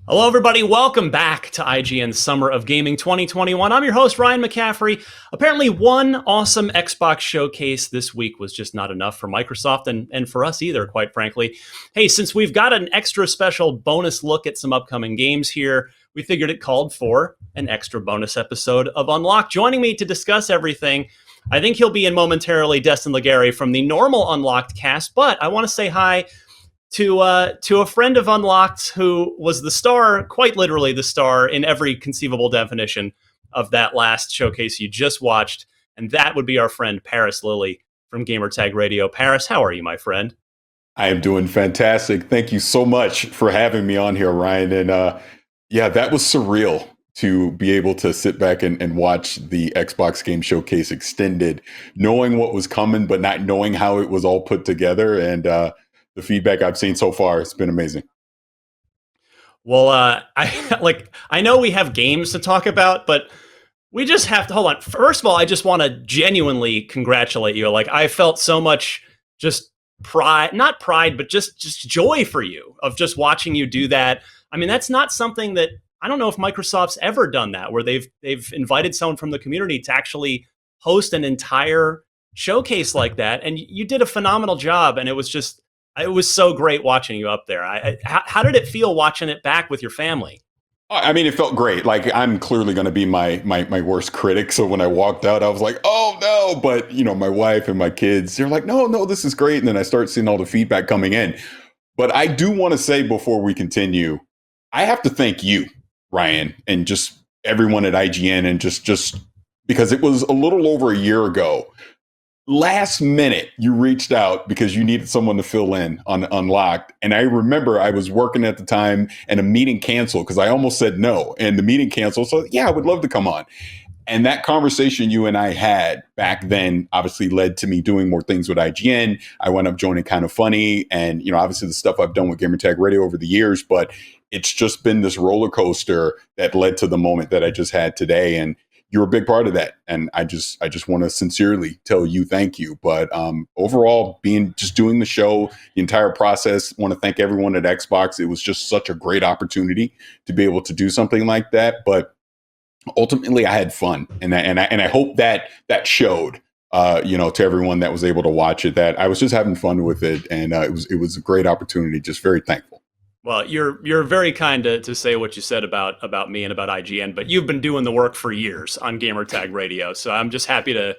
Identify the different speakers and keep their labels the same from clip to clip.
Speaker 1: Hello, everybody. Welcome back to IGN's Summer of Gaming 2021. I'm your host, Ryan McCaffery. Apparently, one awesome Xbox showcase this week was just not enough for Microsoft and for us either, quite frankly. Hey, since we've got an extra special bonus look at some upcoming games here, we figured it called for an extra bonus episode of Unlocked. Joining me to discuss everything, I think he'll be in momentarily, Destin Legarie from the normal Unlocked cast, but I want to say hi to a friend of Unlocked who was the star, quite literally the star in every conceivable definition of that last showcase you just watched, and that would be our friend Parris Lilly from Gamertag Radio. Parris, how are you, my friend?
Speaker 2: I am doing fantastic. Thank you so much for having me on here, Ryan. And yeah, that was surreal to be able to sit back and watch the Xbox Game Showcase extended, knowing what was coming, but not knowing how it was all put together. And the feedback I've seen so far has been amazing.
Speaker 1: Well, I know we have games to talk about, but we just have to hold on. First of all, I just want to genuinely congratulate you. Like, I felt so much just pride, not pride, but just joy for you of just watching you do that. I mean, that's not something that I don't know if Microsoft's ever done that, where they've invited someone from the community to actually host an entire showcase like that. And you did a phenomenal job, and it was so great watching you up there. How did it feel watching it back with your family?
Speaker 2: I mean, it felt great. Like, I'm clearly going to be my worst critic. So when I walked out, I was like, oh no. But, you know, my wife and my kids, they're like, no, this is great. And then I start seeing all the feedback coming in. But I do want to say before we continue, I have to thank you, Ryan, and just everyone at IGN, and just because it was a little over a year ago. Last minute, you reached out because you needed someone to fill in on Unlocked. And I remember I was working at the time and a meeting canceled because I almost said no. And the meeting canceled. So, yeah, I would love to come on. And that conversation you and I had back then obviously led to me doing more things with IGN. I wound up joining Kind of Funny and, you know, obviously the stuff I've done with Gamertag Radio over the years. But it's just been this roller coaster that led to the moment that I just had today. And you're a big part of that. And I just want to sincerely tell you thank you. But overall, doing the show, the entire process, want to thank everyone at Xbox. It was just such a great opportunity to be able to do something like that. But ultimately, I had fun, and I hope that showed. To everyone that was able to watch it, that I was just having fun with it, and it was a great opportunity. Just very thankful.
Speaker 1: Well, you're very kind to say what you said about me and about IGN, but you've been doing the work for years on Gamertag Radio, so I'm just happy to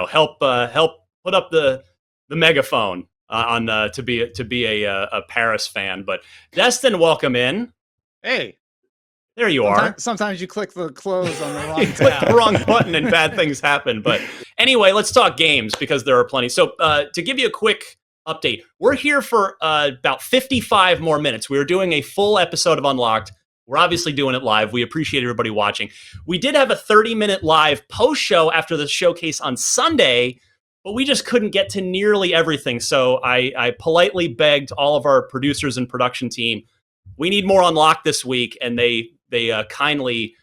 Speaker 1: help put up the megaphone on to be a Paris fan. But Destin, welcome in.
Speaker 3: Hey,
Speaker 1: there you are.
Speaker 3: Sometimes you click the close on the wrong
Speaker 1: you click the wrong button and bad things happen. But anyway, let's talk games because there are plenty. So to give you a quick update, we're here for about 55 more minutes. We were doing a full episode of Unlocked. We're obviously doing it live. We appreciate everybody watching. We did have a 30-minute live post show after the showcase on Sunday, but we just couldn't get to nearly everything. So I politely begged all of our producers and production team, we need more Unlocked this week, and they kindly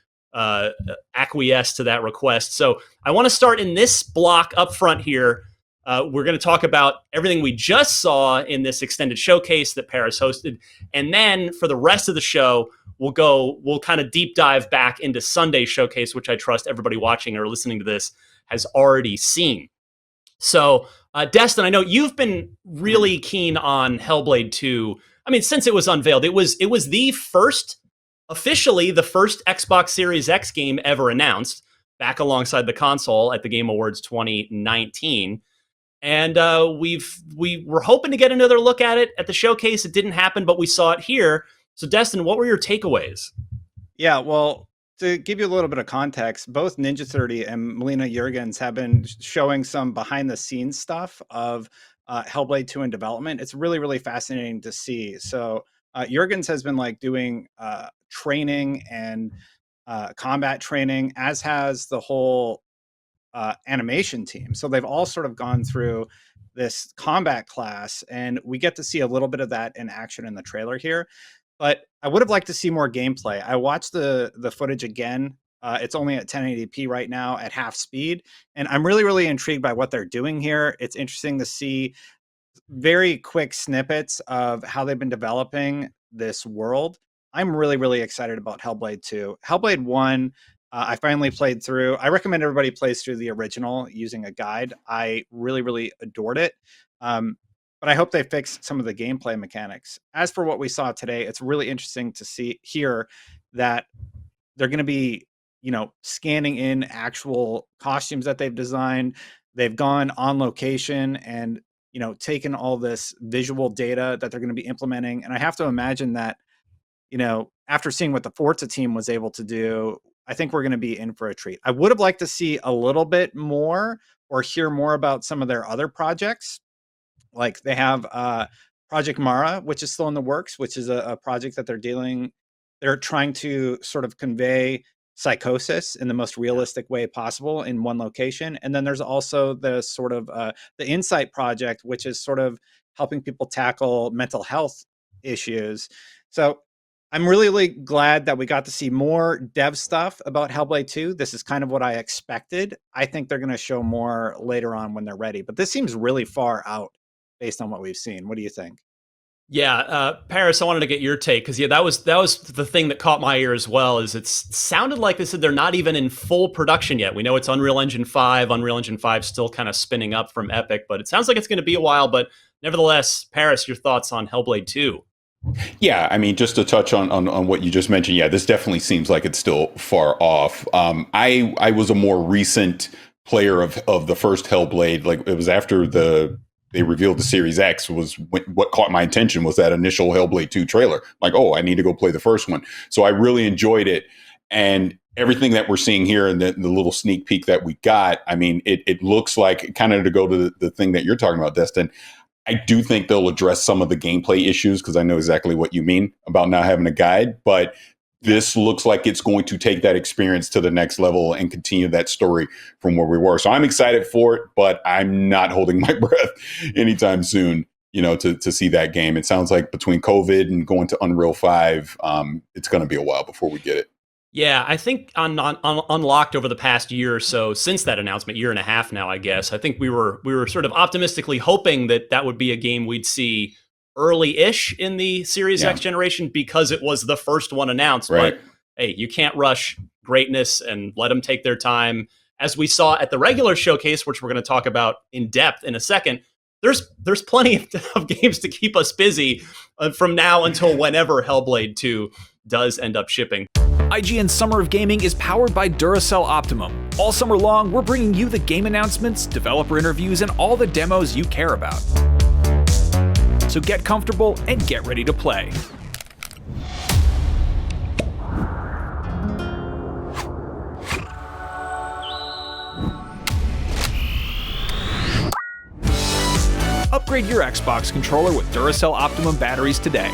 Speaker 1: acquiesced to that request. So I want to start in this block up front here. We're going to talk about everything we just saw in this extended showcase that Parris hosted. And then for the rest of the show, we'll kind of deep dive back into Sunday's showcase, which I trust everybody watching or listening to this has already seen. So, Destin, I know you've been really keen on Hellblade 2. I mean, since it was unveiled, it was officially the first Xbox Series X game ever announced, back alongside the console at the Game Awards 2019. And we were hoping to get another look at it at the showcase. It didn't happen, but we saw it here. So, Destin, what were your takeaways?
Speaker 3: Yeah, well, to give you a little bit of context, both Ninja 30 and Melina Jurgens have been showing some behind-the-scenes stuff of Hellblade 2 in development. It's really, really fascinating to see. So Jurgens has been doing training and combat training, as has the whole animation team. So they've all sort of gone through this combat class, and we get to see a little bit of that in action in the trailer here. But I would have liked to see more gameplay. I watched the footage again. It's only at 1080p right now at half speed, and I'm really, really intrigued by what they're doing here. It's interesting to see very quick snippets of how they've been developing this world. I'm really, really excited about Hellblade 2. Hellblade 1, I finally played through. I recommend everybody plays through the original using a guide. I really, really adored it. But I hope they fix some of the gameplay mechanics. As for what we saw today, it's really interesting to hear that they're going to be, scanning in actual costumes that they've designed. They've gone on location and, taken all this visual data that they're going to be implementing. And I have to imagine that, after seeing what the Forza team was able to do, I think we're going to be in for a treat. I would have liked to see a little bit more or hear more about some of their other projects. Like they have Project Mara, which is still in the works, which is a project that they're trying to sort of convey psychosis in the most realistic way possible in one location. And then there's also the sort of the Insight project, which is sort of helping people tackle mental health issues. So I'm really, really glad that we got to see more dev stuff about Hellblade 2. This is kind of what I expected. I think they're going to show more later on when they're ready, but this seems really far out based on what we've seen. What do you think?
Speaker 1: Yeah, Parris, I wanted to get your take because that was the thing that caught my ear as well. Is it sounded like they said they're not even in full production yet. We know it's Unreal Engine 5. Unreal Engine 5 still kind of spinning up from Epic, but it sounds like it's going to be a while. But nevertheless, Parris, your thoughts on Hellblade 2?
Speaker 2: Yeah, I mean, just to touch on what you just mentioned, yeah, this definitely seems like it's still far off. I was a more recent player of the first Hellblade. Like it was after they revealed the Series X. What caught my attention was that initial Hellblade 2 trailer. Like, oh, I need to go play the first one. So I really enjoyed it. And everything that we're seeing here and the little sneak peek that we got, I mean, it looks like, kind of to go to the thing that you're talking about, Destin, I do think they'll address some of the gameplay issues because I know exactly what you mean about not having a guide. But this looks like it's going to take that experience to the next level and continue that story from where we were. So I'm excited for it, but I'm not holding my breath anytime soon, to see that game. It sounds like between COVID and going to Unreal 5, it's going to be a while before we get it.
Speaker 1: Yeah, I think on Unlocked over the past year or so, since that announcement, year and a half now, I guess, I think we were sort of optimistically hoping that would be a game we'd see early-ish in the Series X generation because it was the first one announced.
Speaker 2: Right.
Speaker 1: But hey, you can't rush greatness and let them take their time. As we saw at the regular showcase, which we're going to talk about in depth in a second, there's plenty of games to keep us busy from now until whenever Hellblade 2 does end up shipping.
Speaker 4: IGN's Summer of Gaming is powered by Duracell Optimum. All summer long, we're bringing you the game announcements, developer interviews, and all the demos you care about. So get comfortable and get ready to play. Upgrade your Xbox controller with Duracell Optimum batteries today.